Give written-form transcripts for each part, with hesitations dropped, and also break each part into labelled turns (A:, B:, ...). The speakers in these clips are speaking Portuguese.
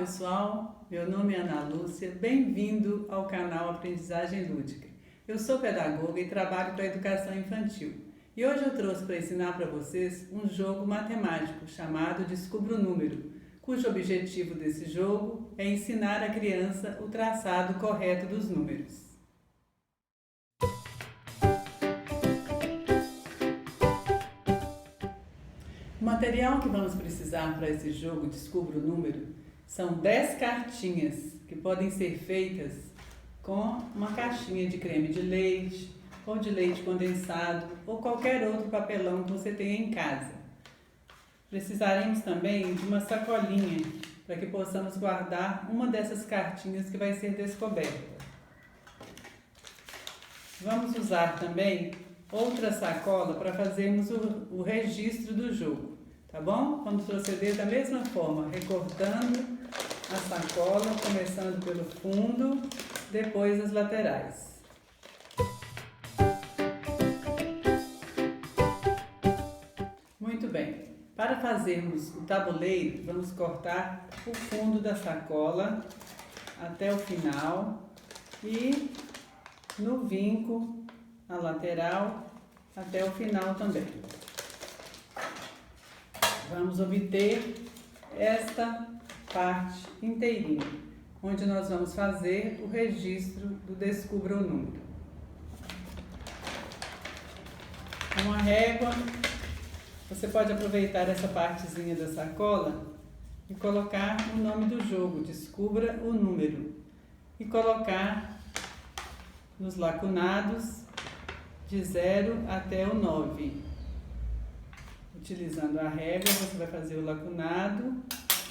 A: pessoal, meu nome é Ana Lúcia, bem-vindo ao canal Aprendizagem Lúdica. Eu sou pedagoga e trabalho com a educação infantil e hoje eu trouxe para ensinar para vocês um jogo matemático chamado Descubra o Número, cujo objetivo desse jogo é ensinar a criança o traçado correto dos números. O material que vamos precisar para esse jogo Descubra o Número são 10 cartinhas que podem ser feitas com uma caixinha de creme de leite ou de leite condensado ou qualquer outro papelão que você tenha em casa. Precisaremos também de uma sacolinha para que possamos guardar uma dessas cartinhas que vai ser descoberta. Vamos usar também outra sacola para fazermos o registro do jogo, tá bom? Vamos proceder da mesma forma, recortando a sacola, começando pelo fundo, depois as laterais. Muito bem, para fazermos o tabuleiro, vamos cortar o fundo da sacola até o final e no vinco, a lateral, até o final também. Vamos obter esta parte inteirinha, onde nós vamos fazer o registro do Descubra o Número. Uma régua, você pode aproveitar essa partezinha da sacola e colocar o nome do jogo, Descubra o Número, e colocar nos lacunados de 0 até o 9. Utilizando a régua, você vai fazer o lacunado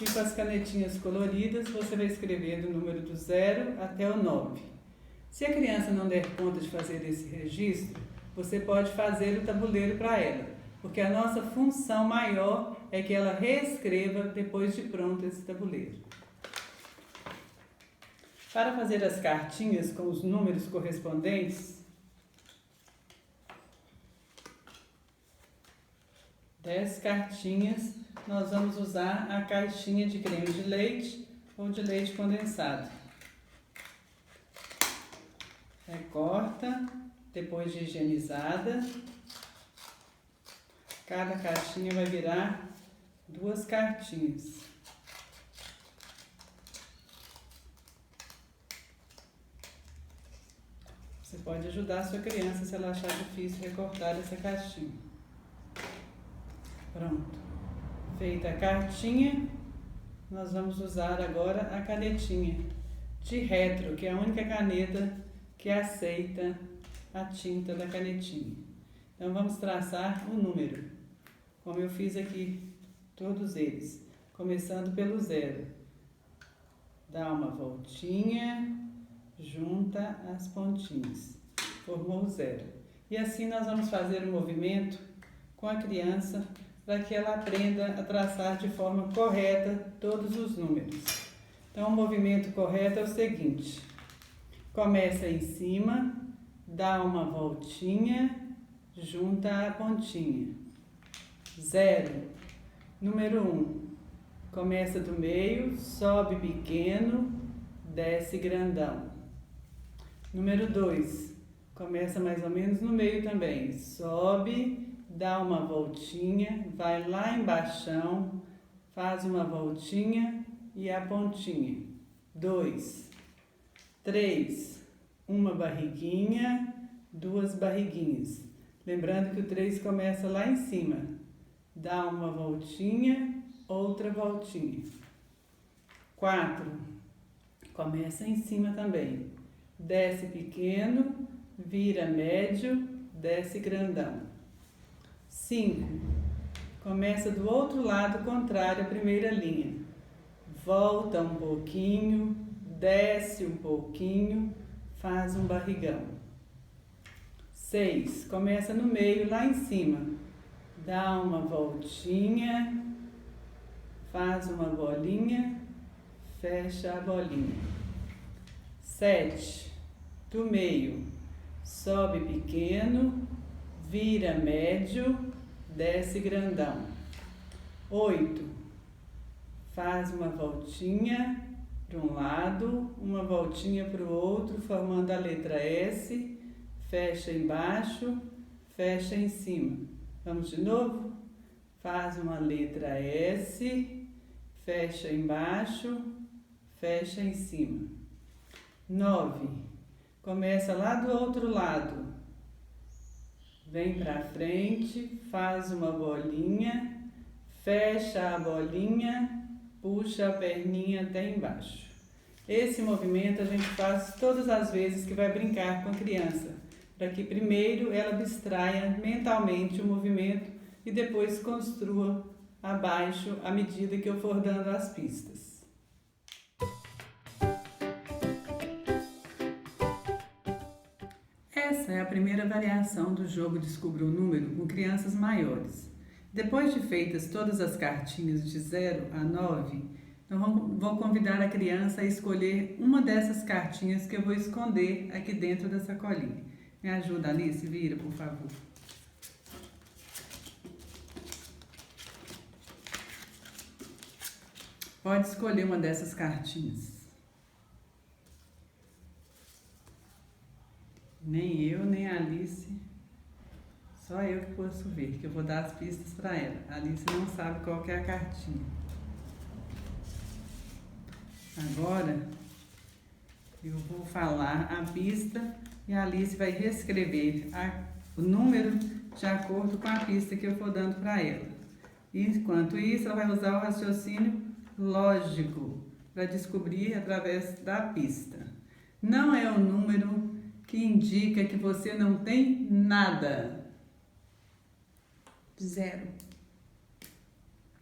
A: e com as canetinhas coloridas você vai escrever do número do 0 até o 9. Se a criança não der conta de fazer esse registro, você pode fazer o tabuleiro para ela, porque a nossa função maior é que ela reescreva depois de pronto esse tabuleiro. Para fazer as cartinhas com os números correspondentes, 10 cartinhas, nós vamos usar a caixinha de creme de leite ou de leite condensado. Recorta, depois de higienizada. Cada caixinha vai virar 2 cartinhas. Você pode ajudar a sua criança se ela achar difícil recortar essa caixinha. Pronto. Feita a cartinha, nós vamos usar agora a canetinha de retro, que é a única caneta que aceita a tinta da canetinha. Então vamos traçar o número, como eu fiz aqui, todos eles, começando pelo 0. Dá uma voltinha, junta as pontinhas, formou o 0. E assim nós vamos fazer um movimento com a criança para que ela aprenda a traçar de forma correta todos os números. Então, o movimento correto é o seguinte: começa em cima, dá uma voltinha, junta a pontinha. 0. Número 1. Começa do meio, sobe pequeno, desce grandão. Número 2. Começa mais ou menos no meio também, sobe, dá uma voltinha, vai lá embaixão, faz uma voltinha e a pontinha. 2, 3, uma barriguinha, 2 barriguinhas. Lembrando que o 3 começa lá em cima. Dá uma voltinha, outra voltinha. 4, começa em cima também. Desce pequeno, vira médio, desce grandão. 5. Começa do outro lado contrário à primeira linha. Volta um pouquinho, desce um pouquinho, faz um barrigão. 6. Começa no meio, lá em cima. Dá uma voltinha, faz uma bolinha, fecha a bolinha. 7. Do meio, sobe pequeno, vira médio, desce grandão. 8. Faz uma voltinha para um lado, uma voltinha para o outro, formando a letra S, fecha embaixo, fecha em cima. Vamos de novo? Faz uma letra S, fecha embaixo, fecha em cima. 9. Começa lá do outro lado. Vem para frente, faz uma bolinha, fecha a bolinha, puxa a perninha até embaixo. Esse movimento a gente faz todas as vezes que vai brincar com a criança, para que primeiro ela abstraia mentalmente o movimento e depois construa abaixo à medida que eu for dando as pistas. Essa é a primeira variação do jogo Descubra o Número com crianças maiores. Depois de feitas todas as cartinhas de 0 a 9, eu vou convidar a criança a escolher uma dessas cartinhas que eu vou esconder aqui dentro da sacolinha. Me ajuda, Alice, vira, por favor. Pode escolher uma dessas cartinhas. Nem eu, nem a Alice. Só eu que posso ver, que eu vou dar as pistas para ela. A Alice não sabe qual que é a cartinha. Agora, eu vou falar a pista e a Alice vai reescrever o número de acordo com a pista que eu for dando para ela. Enquanto isso, ela vai usar o raciocínio lógico para descobrir através da pista. Não é o número que indica que você não tem nada.
B: 0.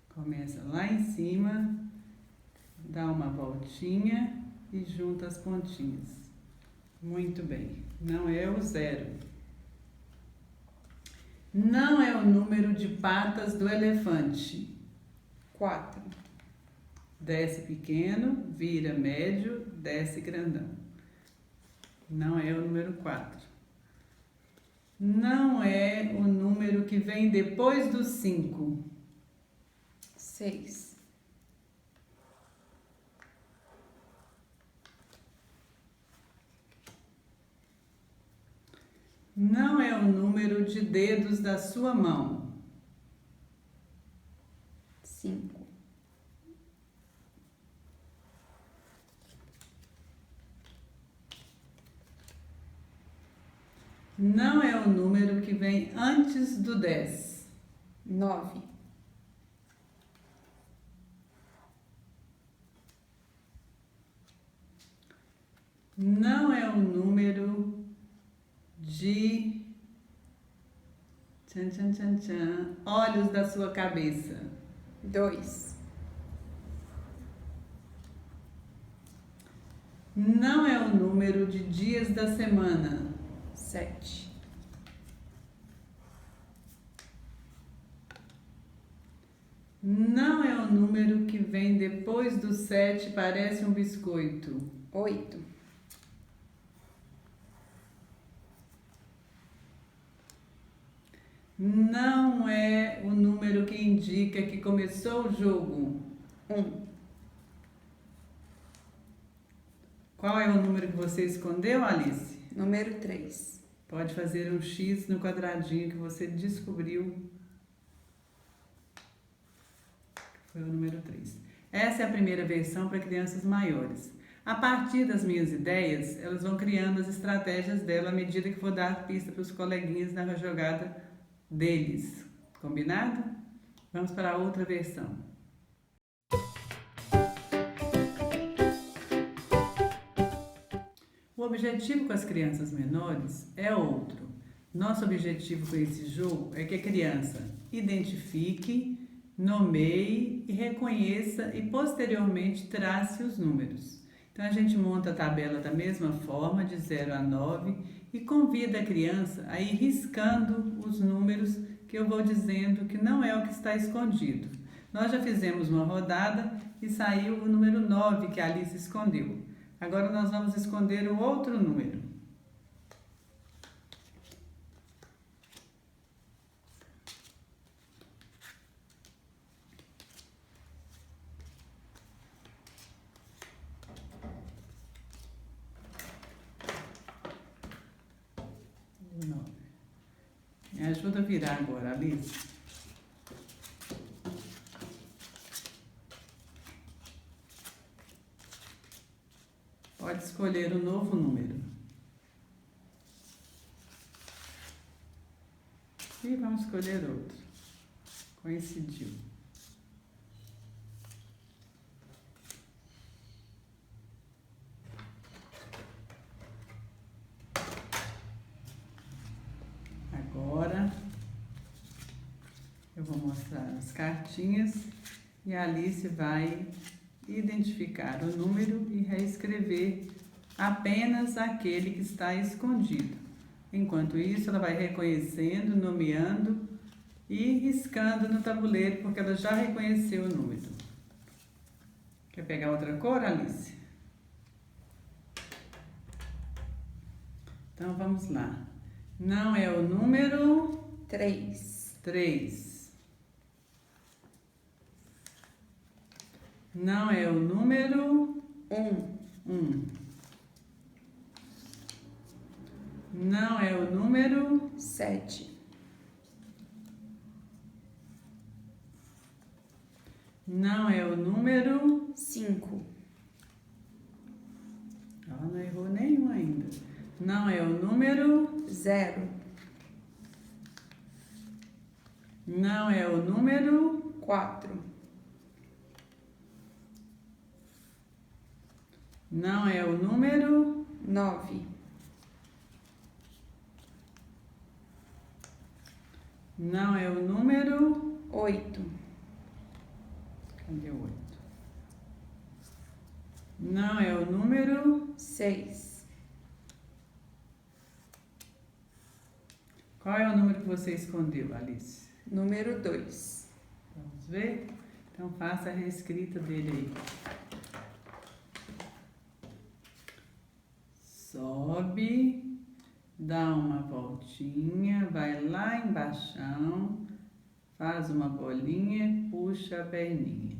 A: Começa lá em cima, dá uma voltinha e junta as pontinhas. Muito bem. Não é o 0. Não é o número de patas do elefante.
B: 4.
A: Desce pequeno, vira médio, desce grandão. Não é o número 4. Não é o número que vem depois do 5.
B: 6.
A: Não é o número de dedos da sua mão.
B: 5.
A: Não é o número que vem antes do 10.
B: 9.
A: Não é o número de olhos da sua cabeça.
B: 2.
A: Não é o número de dias da semana.
B: 7.
A: Não é o número que vem depois do 7, parece um biscoito.
B: 8.
A: Não é o número que indica que começou o jogo.
B: 1.
A: Qual é o número que você escondeu, Alice?
B: Número 3.
A: Pode fazer um X no quadradinho que você descobriu. Foi o número 3. Essa é a primeira versão para crianças maiores. A partir das minhas ideias, elas vão criando as estratégias dela à medida que for dar pista para os coleguinhas na jogada deles. Combinado? Vamos para a outra versão. O objetivo com as crianças menores é outro. Nosso objetivo com esse jogo é que a criança identifique, nomeie e reconheça e posteriormente trace os números. Então a gente monta a tabela da mesma forma, de 0 a 9, e convida a criança a ir riscando os números que eu vou dizendo que não é o que está escondido. Nós já fizemos uma rodada e saiu o número 9 que a Alice escondeu. Agora nós vamos esconder o outro número. ajuda a virar agora, Alice. Pode escolher um novo número. E vamos escolher outro. Coincidiu. Agora eu vou mostrar as cartinhas e a Alice vai identificar o número e reescrever apenas aquele que está escondido. Enquanto isso, ela vai reconhecendo, nomeando e riscando no tabuleiro, porque ela já reconheceu o número. Quer pegar outra cor, Alice? Então, vamos lá. Não é o número 3. Não é o número 1. Não é o número
B: 7.
A: Não é o número
B: 5.
A: Ela não errou nenhum ainda. Não é o número
B: 0.
A: Não é o número
B: 4.
A: Não é o número
B: 9.
A: Não é o número
B: 8.
A: Cadê o 8? Não é o número
B: 6.
A: Qual é o número que você escondeu, Alice?
B: Número 2.
A: Vamos ver? Então faça a reescrita dele aí. Sobe, dá uma voltinha, vai lá embaixão, faz uma bolinha, puxa a perninha.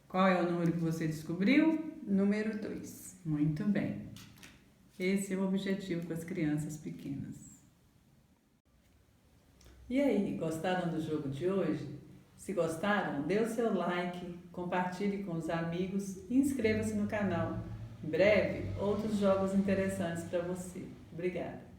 A: Qual é o número que você descobriu?
B: Número 2.
A: Muito bem. Esse é o objetivo com as crianças pequenas. E aí, gostaram do jogo de hoje? Se gostaram, dê o seu like, compartilhe com os amigos e inscreva-se no canal. Em breve, outros jogos interessantes para você. Obrigada!